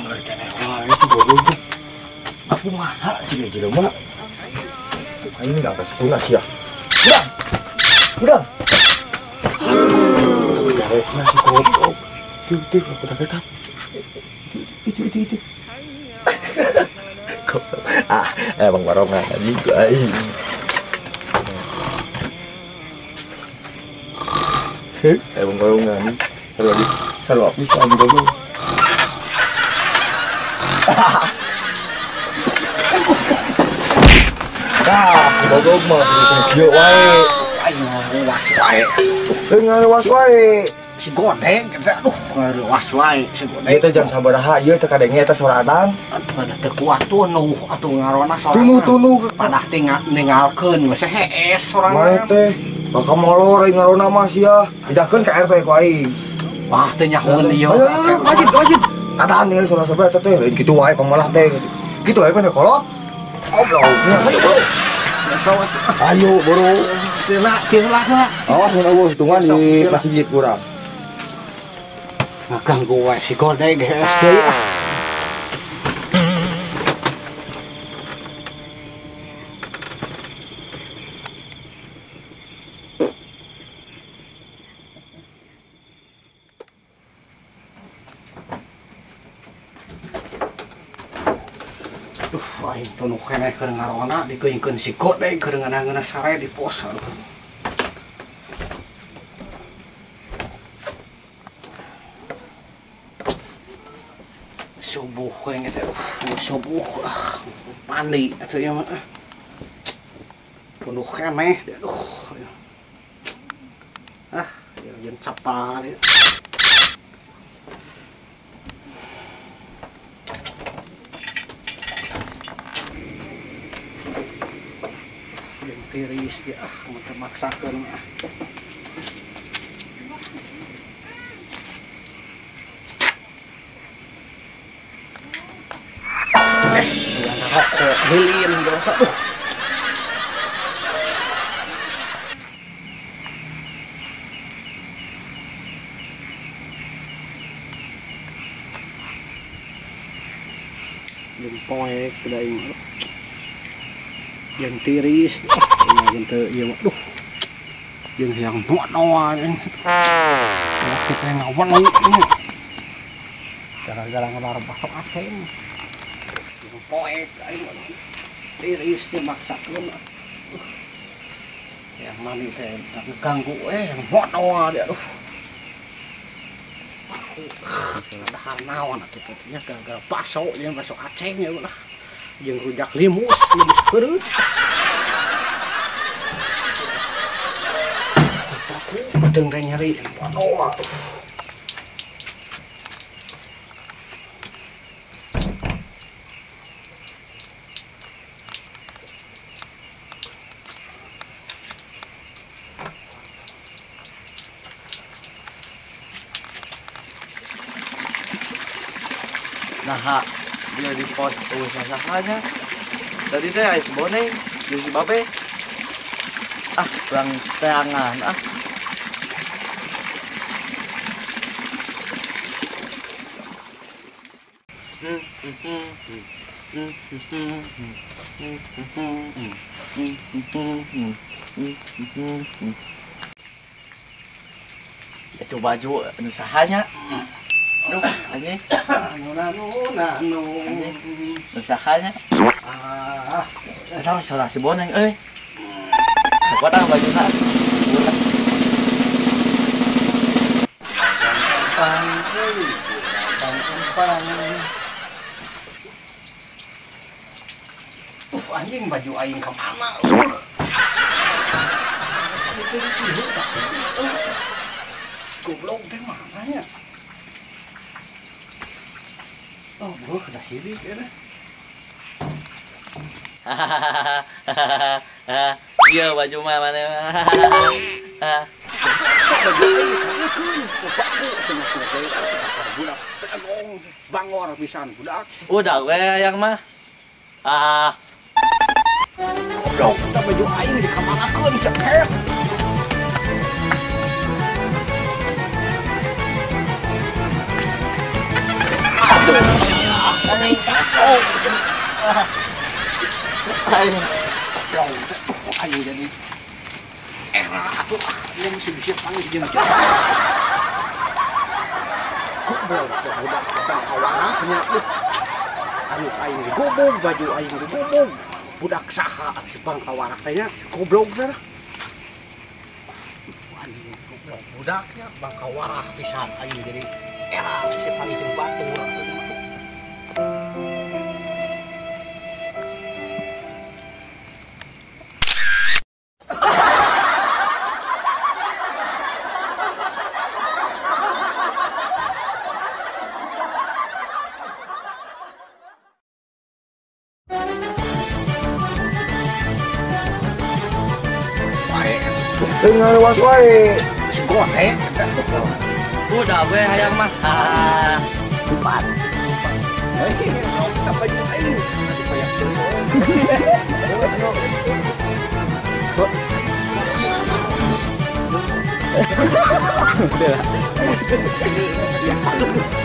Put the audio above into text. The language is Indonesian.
anggar kene wae si goblok tuh. Aku mahal jelema. Ini enggak kasih tunas ya. Udah. Nasi goblok. Tuh, aku tak ketap. Itu. Emang barongan juga aing. Emang barongan. Kalau bisa gitu dulu. Goblok mah kieu wae. Aing ngawas wae. Ngawas wae. Si Godeng eta aduh ngawas wae si Godeng. Ieu teh jang sabaraha ieu teh kadenge eta soradan. Atuh teh kuat tunuh atuh ngarona soradan. Tunuh padah teh ningalkeun geus hees sorangan. Mah teh bakal molor ngarona mah sia. Pindahkeun ka RT ku aing. Wah teh nyahoeun ieu. Wajib. Kadaan ningali saudara-saudara eta teh lain kitu wae pamalah teh. Kitu wae kan kolot. Oblong. Ayo boro. Tilah. Awas mun eueuh hitungan di masjid kurang. Ngaganggu wae si Godeng geus deui ah. Aing tunuh keneh keur ngarona dikeuykeun si Godeng keur ngana-ngana sare di pos. Subuh kering eta subuh mandi atuh ieu mah. Tunuh keneh aduh. Yen capal ieu. Tiris dia maksakeun mah. Rokok lilin gitu poek kedai yang tiris yang yang aduh yang noa kita ngawal ini gara-gara ngabar basok akhir poek tiris dia maksakeun yang mani teh ganggu yang noa dia aduh dahar naon atuh nya gara-gara basok yang basok Aceh nya lah jeung rujak limus keureuh Padeng teh nyeri. Waduh. Nah, dia di pos usahanya. Tadi teh ais boneng, di si babe. Ah, kurang teangan ah. Itu baju usahanya. Aduh, anjing. Anu. Usahanya. Ah, tahu salah si boneng euy. Kuat ah bajuna. Anjing baju aing ke mana? Goblok teh mana nya? Oh, beuh da sirik eta. Iya baju mah mana? Baju aing kagekeun, bapakku cenah-cenah deui dasar budak pedagong bangor pisan budak. Udah we yang mah. Ah. Goblok, eta baju aing dikamanakeun ceket. Aduh. Ayo jadi era atuh yang siap panggil jeung goblok budak bang kawarahnya anu aing gobog baju aing gobog budak saha si bang kawarah teh nya goblok cenah anjing goblok budaknya bang kawarah pisan aing jadi era siap panggil jeung batur. Dengan luas wae si gone Udah gue hayang mah. empat kita baju aing Udah lah.